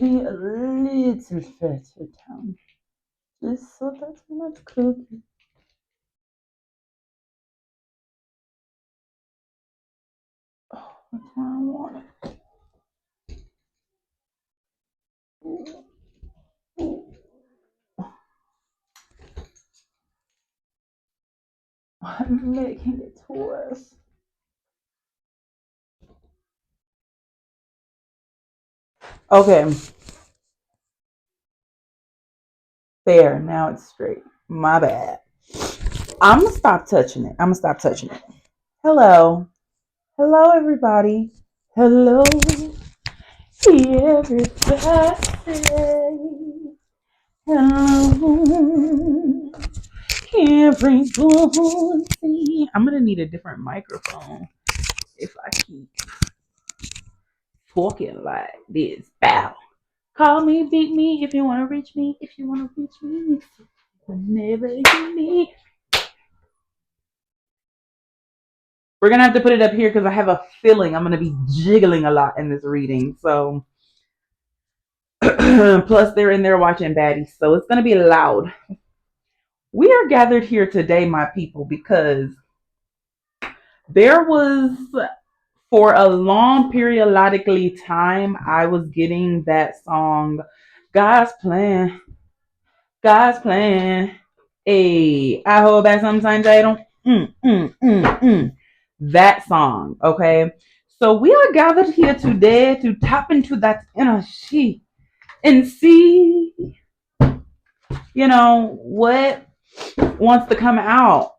be a little further down. Just so that we're not cooking. Oh, that's where I want it. I'm making it worse. Okay, there. Now it's straight. My bad. I'm gonna stop touching it. I'm gonna stop touching it. Hello. Hello, everybody. Hello, everybody. Hello, everybody. I'm gonna need a different microphone if I keep talking like this. Bow. Call me, beat me if you wanna reach me. If you wanna reach me, never hit me. We're gonna have to put it up here because I have a feeling I'm gonna be jiggling a lot in this reading. So plus they're in there watching baddies, so it's gonna be loud. We are gathered here today, my people, because there was for a long periodically time I was getting that song, God's plan, God's plan. Hey, I hold back sometimes I don't. That song, okay? So we are gathered here today to tap into that energy and see, what wants to come out.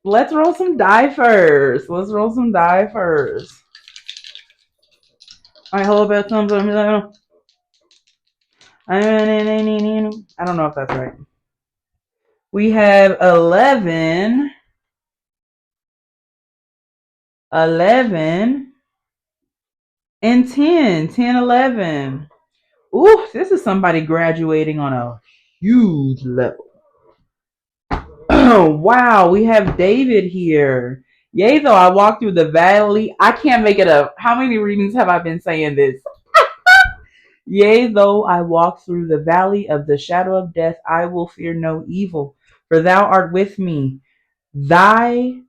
Let's roll some die first. Let's roll some die first. I hold back sometimes I don't. I don't know if that's right. We have 11, 11, and 10, 10, 11. Ooh, this is somebody graduating on a huge level. Oh, wow, we have David here. Yea, though I walk through the valley, I can't make it up. How many readings have I been saying this? Yea, though I walk through the valley of the shadow of death, I will fear no evil, for thou art with me. Thy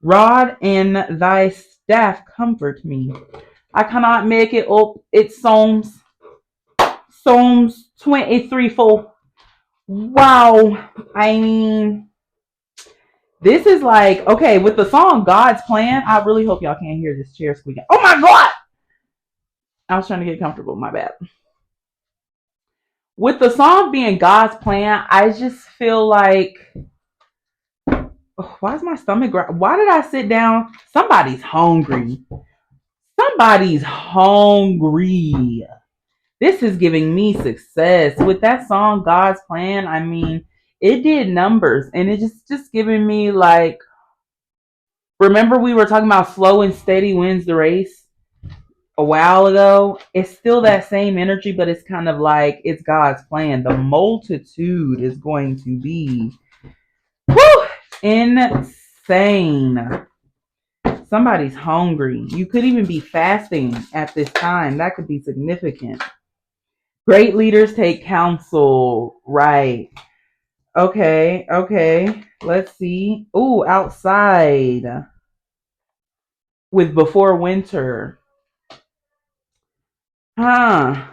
rod and thy staff comfort me. I cannot make it up. It's Psalms 23 4. Wow. I mean, this is like, okay, with the song God's Plan, I really hope y'all can't hear this chair squeaking. Oh my God! I was trying to get comfortable. My bad. With the song being God's Plan, I just feel like, why is my stomach? Why did I sit down? Somebody's hungry. Somebody's hungry. This is giving me success. With that song, God's Plan, I mean, it did numbers. And it just giving me like, remember we were talking about slow and steady wins the race a while ago? It's still that same energy, but it's kind of like it's God's plan. The multitude is going to be insane. Somebody's hungry. You could even be fasting at this time. That could be significant. Great leaders take counsel. Right. Okay. Okay. Let's see. Ooh, outside with before winter. Huh.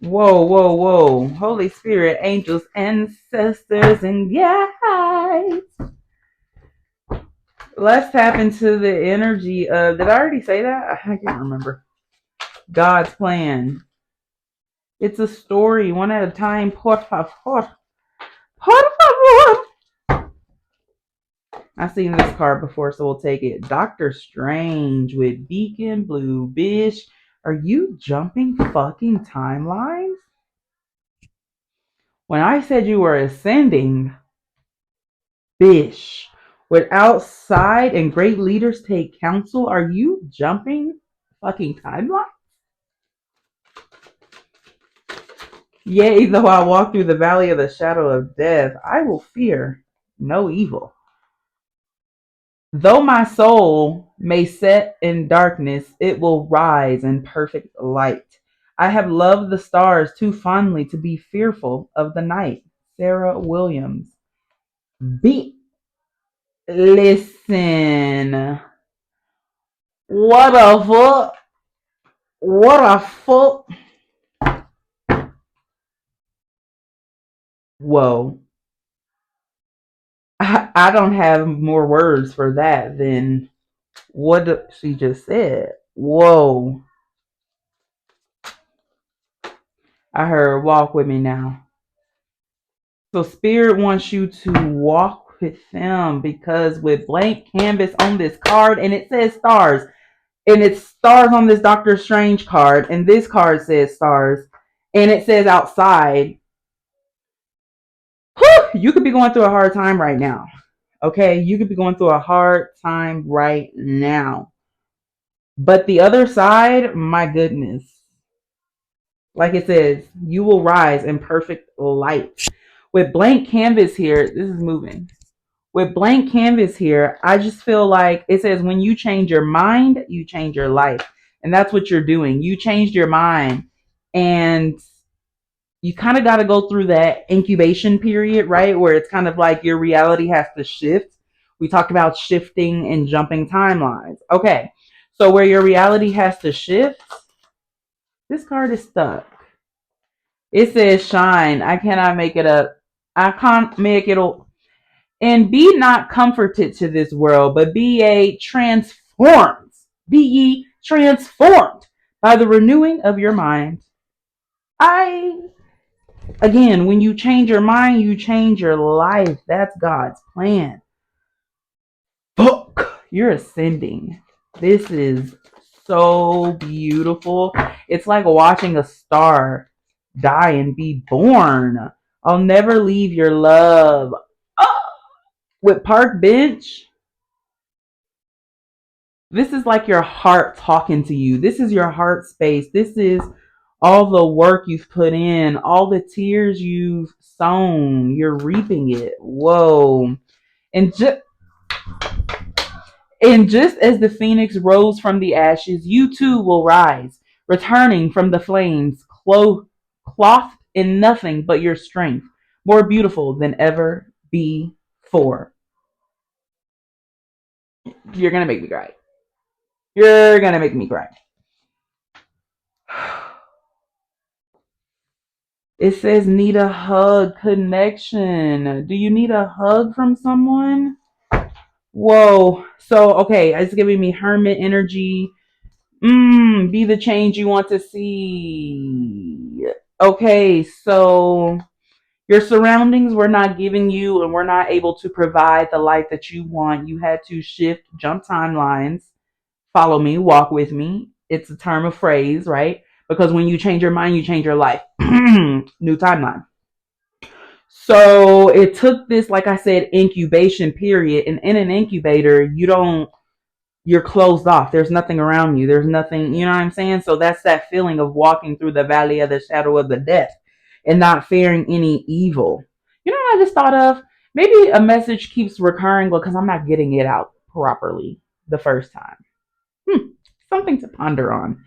Whoa, whoa, whoa. Holy Spirit, angels, ancestors, and guides. Let's tap into the energy of, did I already say that? I can't remember. God's plan. It's a story, one at a time. Por favor. Por favor. I've seen this card before, so we'll take it. Doctor Strange with Beacon Blue. Bish, are you jumping fucking timelines? When I said you were ascending, Bish, with outside and great leaders take counsel, are you jumping fucking timeline? Yea, though I walk through the valley of the shadow of death, I will fear no evil. Though my soul may set in darkness, it will rise in perfect light. I have loved the stars too fondly to be fearful of the night. Sarah Williams. Be listen. What a fuck. What a fuck. Whoa. I don't have more words for that than what she just said. Whoa. I heard walk with me now. So Spirit wants you to walk with them because with blank canvas on this card and it says stars. And it's stars on this Doctor Strange card. And this card says stars. And it says outside. Whew, you could be going through a hard time right now. Okay? You could be going through a hard time right now. But the other side, my goodness. Like it says, you will rise in perfect light. With blank canvas here, this is moving. With blank canvas here, I just feel like it says when you change your mind, you change your life. And that's what you're doing. You changed your mind and you kind of got to go through that incubation period, right? Where it's kind of like your reality has to shift. We talked about shifting and jumping timelines. Okay. So where your reality has to shift, this card is stuck. It says shine. I cannot make it up. I can't make it up. And be not comforted to this world, but be ye transformed. Be ye transformed by the renewing of your mind. Again, when you change your mind, you change your life. That's God's plan. Fuck, you're ascending. This is so beautiful. It's like watching a star die and be born. I'll never leave your love. Oh, with Park Bench, this is like your heart talking to you. This is your heart space. This is all the work you've put in, all the tears you've sown. You're reaping it. Whoa. And just as the phoenix rose from the ashes, you too will rise, returning from the flames, clothed in nothing but your strength, more beautiful than ever before. You're gonna make me cry. You're gonna make me cry. It says need a hug connection. Do you need a hug from someone? Whoa. So okay, it's giving me hermit energy. Be the change you want to see. Okay, so your surroundings were not giving you and were not able to provide the life that you want. You had to shift, jump timelines, follow me, walk with me. It's a term of phrase, right? Because when you change your mind, you change your life. New timeline. So it took this, like I said, incubation period. And in an incubator, you're closed off. There's nothing around you. There's nothing, you know what I'm saying? So that's that feeling of walking through the valley of the shadow of the death and not fearing any evil. You know what I just thought of? Maybe a message keeps recurring because I'm not getting it out properly the first time. Something to ponder on.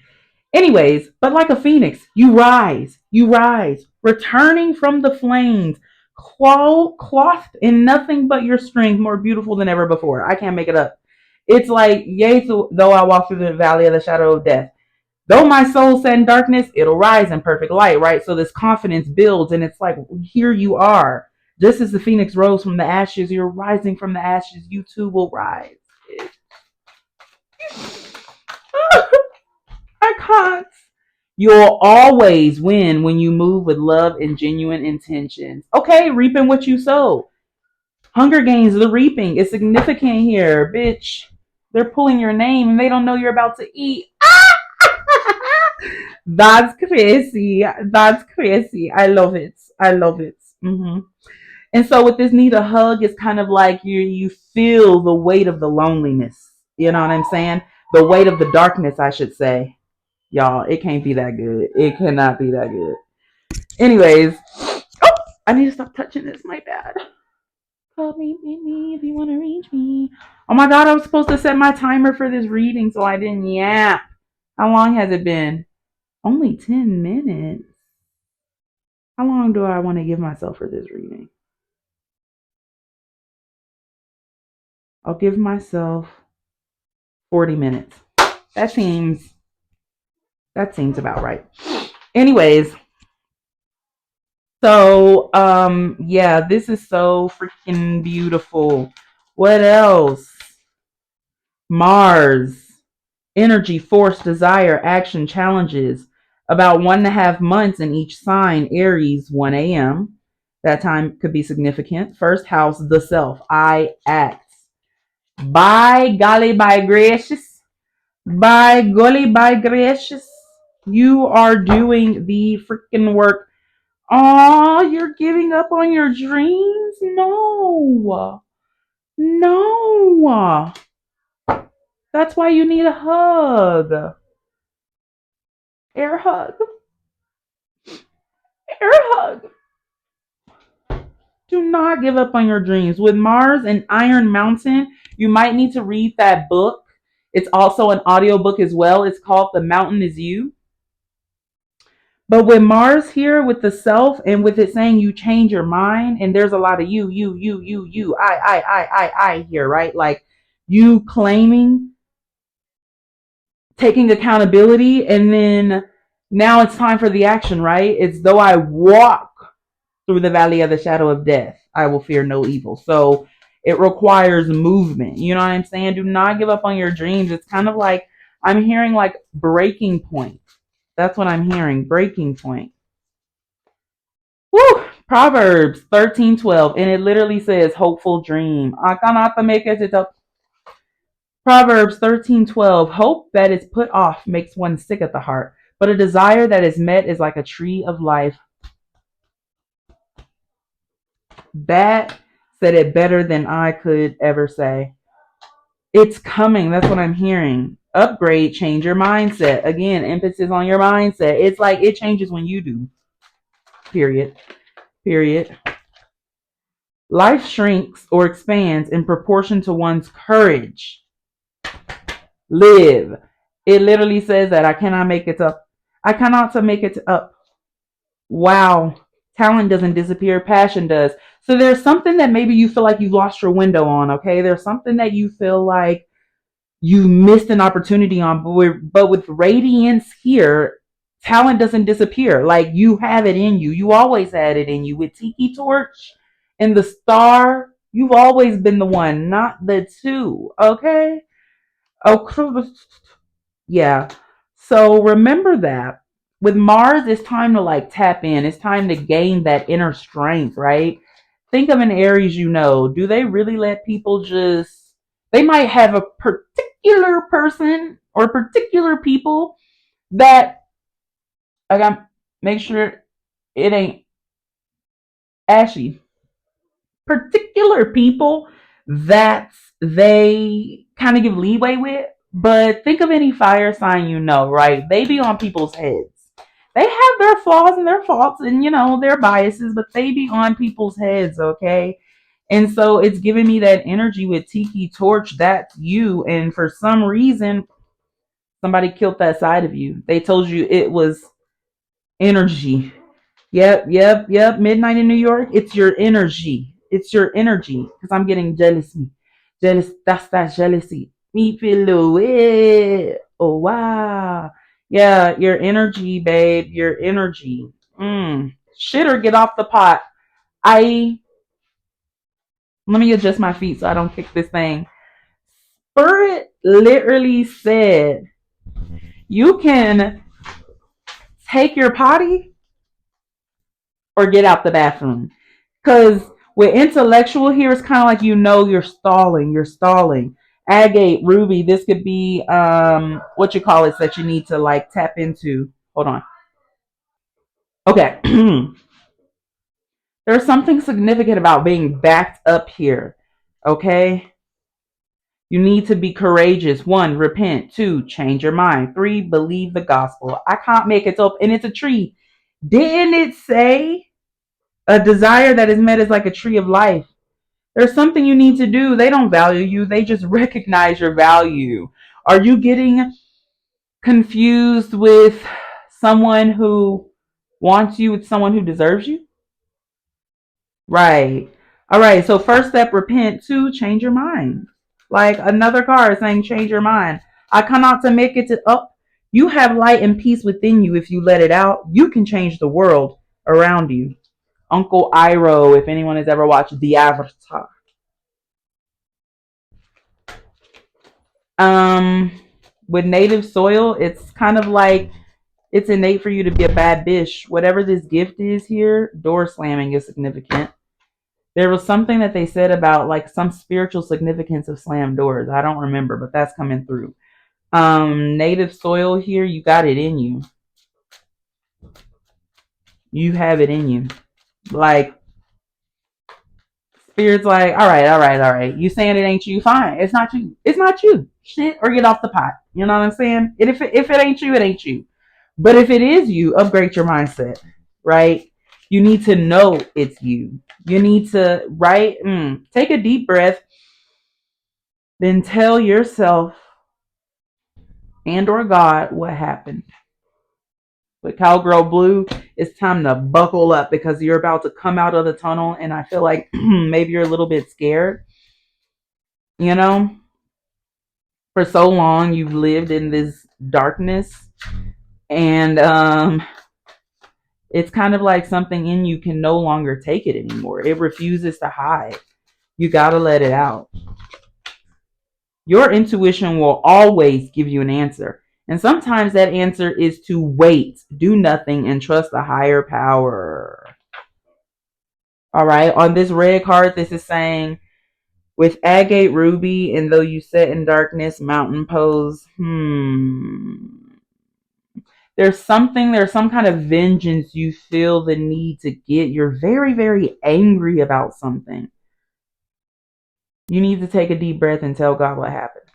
Anyways, but like a phoenix, you rise, returning from the flames, clothed in nothing but your strength, more beautiful than ever before. I can't make it up. It's like, yea, though I walk through the valley of the shadow of death, though my soul set in darkness, it'll rise in perfect light, right? So this confidence builds, and it's like, here you are. Just as the phoenix rose from the ashes, you're rising from the ashes, you too will rise. I can't. You'll always win when you move with love and genuine intentions. Okay, reaping what you sow. Hunger Games, the reaping is significant here, bitch. They're pulling your name and they don't know you're about to eat. That's crazy. That's crazy. I love it. I love it. And so with this need a hug, it's kind of like you feel the weight of the loneliness. You know what I'm saying? The weight of the darkness, I should say. Y'all, it can't be that good. It cannot be that good. Anyways, oh, I need to stop touching this. My bad. Call me if you want to reach me. Oh my god, I was supposed to set my timer for this reading, so I didn't yap. How long has it been? Only 10 minutes. How long do I want to give myself for this reading? I'll give myself 40 minutes. That seems about right. Anyways, so yeah, this is so freaking beautiful. What else? Mars. Energy, force, desire, action, challenges. About 1.5 months in each sign. Aries, 1 a.m. That time could be significant. First house, the self. I act. By golly, by gracious. By golly, by gracious. You are doing the freaking work. Oh, you're giving up on your dreams? No. No. That's why you need a hug. Air hug. Air hug. Do not give up on your dreams. With Mars and Iron Mountain, you might need to read that book. It's also an audiobook as well. It's called The Mountain Is You. But with Mars here, with the self, and with it saying you change your mind, and there's a lot of you, I here, right? Like you claiming, taking accountability, and then now it's time for the action, right? It's though I walk through the valley of the shadow of death, I will fear no evil. So it requires movement. You know what I'm saying? Do not give up on your dreams. It's kind of like I'm hearing like breaking point. That's what I'm hearing. Breaking point. Woo! Proverbs 13:12. And it literally says hopeful dream. I cannot make it up. Proverbs 13:12. Hope that is put off makes one sick at the heart, but a desire that is met is like a tree of life. That said it better than I could ever say. It's coming. That's what I'm hearing. Upgrade, change your mindset. Again, emphasis on your mindset. It's like it changes when you do. Period. Period. Life shrinks or expands in proportion to one's courage. Live. It literally says that I cannot make it up. I cannot to make it up. Wow. Talent doesn't disappear, passion does. So there's something that maybe you feel like you lost your window on, okay? There's something that you feel like you missed an opportunity on, but with radiance here, talent doesn't disappear. Like you have it in you. You always had it in you. With Tiki Torch and the star, you've always been the one, not the two. Okay? Oh, yeah. So remember that. With Mars, it's time to like tap in. It's time to gain that inner strength, right? Think of an Aries you know. Do they really let people just, they might have a particular person or particular people that I got make sure it ain't ashy. Particular people that they kind of give leeway with. But think of any fire sign you know, right? They be on people's heads. They have their flaws and their faults and, you know, their biases, but they be on people's heads, okay? And so it's giving me that energy with Tiki Torch. That's you. And for some reason, somebody killed that side of you. They told you it was energy. Yep. Midnight in New York. It's your energy. It's your energy. Because I'm getting jealousy. Jealous. That's that jealousy. Me feel it. Oh wow. Yeah, your energy, babe. Your energy. Shit or get off the pot. I Let me adjust my feet so I don't kick this thing. Spirit literally said you can take your potty or get out the bathroom. Because with intellectual here, it's kind of like you're stalling. You're stalling. Agate, ruby, this could be what you call it that you need to like tap into. Hold on. Okay. There's something significant about being backed up here. Okay? You need to be courageous. 1, repent. 2, change your mind. 3, believe the gospel. I can't make it up. And it's a tree. Didn't it say a desire that is met is like a tree of life? There's something you need to do. They don't value you. They just recognize your value. Are you getting confused with Someone who wants you with someone who deserves you? Right. All right. So first step, repent. Two, change your mind. Like another card saying, change your mind. I come out to make it to up. You have light and peace within you. If you let it out, you can change the world around you. Uncle Iroh, if anyone has ever watched The Avatar. Um, with native soil, it's kind of like it's innate for you to be a bad bitch. Whatever this gift is here, door slamming is significant. There was something that they said about like some spiritual significance of slam doors. I don't remember, but that's coming through. Native soil here, you got it in you. You have it in you. Like spirit's like, all right, all right, all right. You saying it ain't you? Fine. It's not you. It's not you. Shit, or get off the pot. You know what I'm saying? And if it ain't you, it ain't you. But if it is you, upgrade your mindset, right? You need to know it's you. You need to, right? Take a deep breath, then tell yourself and or God what happened. With Cowgirl Blue, it's time to buckle up because you're about to come out of the tunnel, and I feel like maybe you're a little bit scared. You know, for so long you've lived in this darkness, and it's kind of like something in you can no longer take it anymore. It refuses to hide. You got to let it out. Your intuition will always give you an answer. And sometimes that answer is to wait, do nothing, and trust a higher power. All right. On this red card, this is saying, with agate ruby, and though you set in darkness, mountain pose. There's some kind of vengeance you feel the need to get. You're very, very angry about something. You need to take a deep breath and tell God what happened.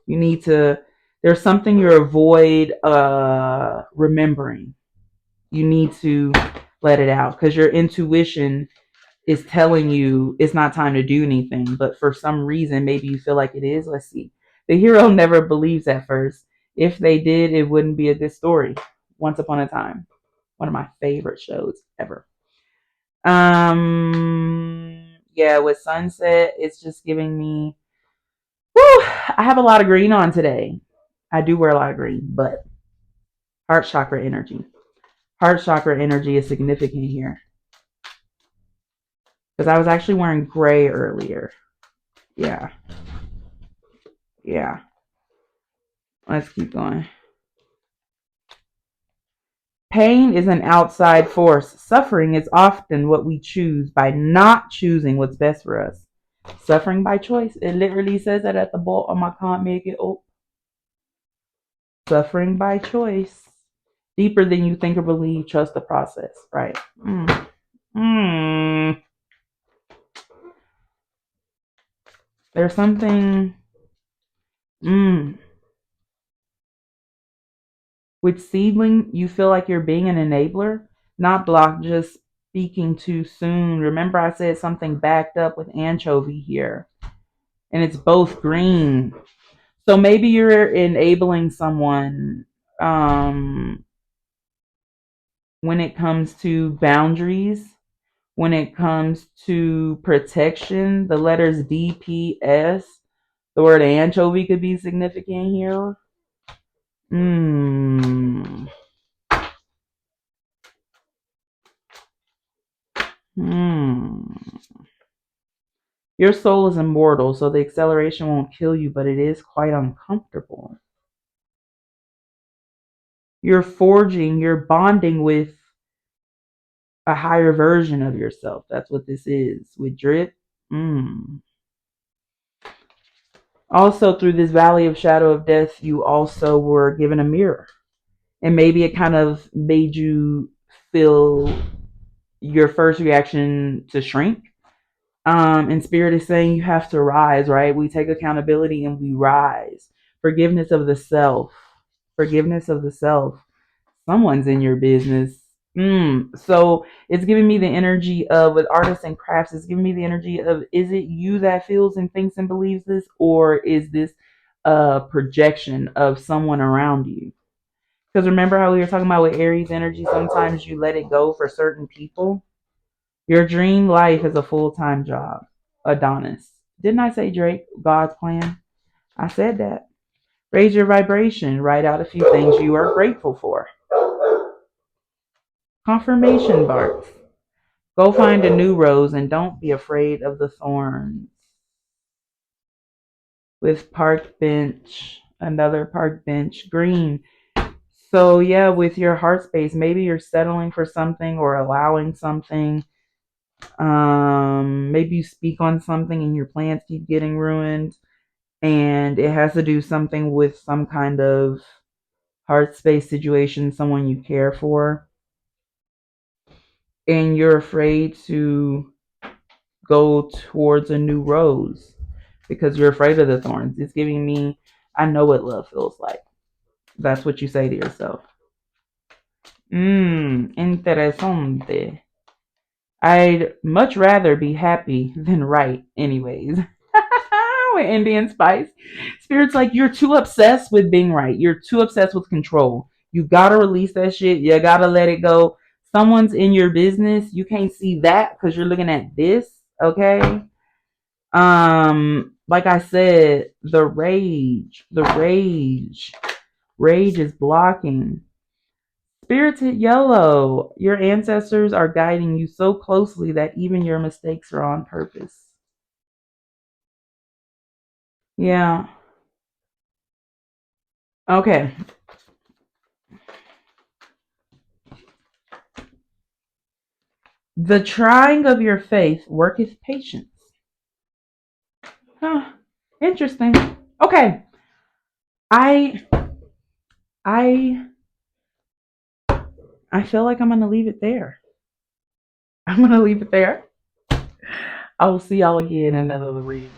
You need to, there's something you avoid remembering. You need to let it out because your intuition is telling you it's not time to do anything. But for some reason, maybe you feel like it is. Let's see. The hero never believes at first. If they did, it wouldn't be a good story. Once Upon a Time. One of my favorite shows ever. Yeah, with Sunset, it's just giving me, whew, I have a lot of green on today. I do wear a lot of green, but heart chakra energy. Heart chakra energy is significant here. Because I was actually wearing gray earlier. Yeah. Yeah. Let's keep going. Pain is an outside force. Suffering is often what we choose by not choosing what's best for us. Suffering by choice. It literally says that at the bottom. I can't make it up. Suffering by choice. Deeper than you think or believe. Trust the process. Right. There's something. With seedling, you feel like you're being an enabler, not blocked, just speaking too soon. Remember, I said something backed up with anchovy here, and it's both green. So maybe you're enabling someone when it comes to boundaries, when it comes to protection. The letters DPS, the word anchovy could be significant here. Hmm. Your soul is immortal, so the acceleration won't kill you, but it is quite uncomfortable. You're bonding with a higher version of yourself. That's what this is. With drip. Also, through this valley of shadow of death, you also were given a mirror. And maybe it kind of made you feel your first reaction to shrink. And Spirit is saying you have to rise, right? We take accountability and we rise. Forgiveness of the self. Forgiveness of the self. Someone's in your business. So it's giving me the energy of, with artists and crafts, it's giving me the energy of, is it you that feels and thinks and believes this, or is this a projection of someone around you? Because remember how we were talking about with Aries energy, sometimes you let it go for certain people. Your dream life is a full-time job. Adonis. Didn't I say Drake, God's plan? I said that. Raise your vibration. Write out a few things you are grateful for. Confirmation barks. Go find a new rose and don't be afraid of the thorns. With park bench, another park bench, green. So yeah, with your heart space, maybe you're settling for something or allowing something. Maybe you speak on something and your plans keep getting ruined, and it has to do something with some kind of heart space situation, someone you care for, and you're afraid to go towards a new rose because you're afraid of the thorns. It's giving me, I know what love feels like. That's what you say to yourself. Interesante. I'd much rather be happy than right, anyways. With Indian spice. Spirit's like, you're too obsessed with being right. You're too obsessed with control. You gotta release that shit. You gotta let it go. Someone's in your business. You can't see that because you're looking at this. Okay. Like I said, rage is blocking. Spirited yellow. Your ancestors are guiding you so closely that even your mistakes are on purpose. Yeah. Okay. The trying of your faith worketh patience. Huh. Interesting. Okay. I I I feel like I'm gonna leave it there. I'm gonna leave it there. I will see y'all again in another read.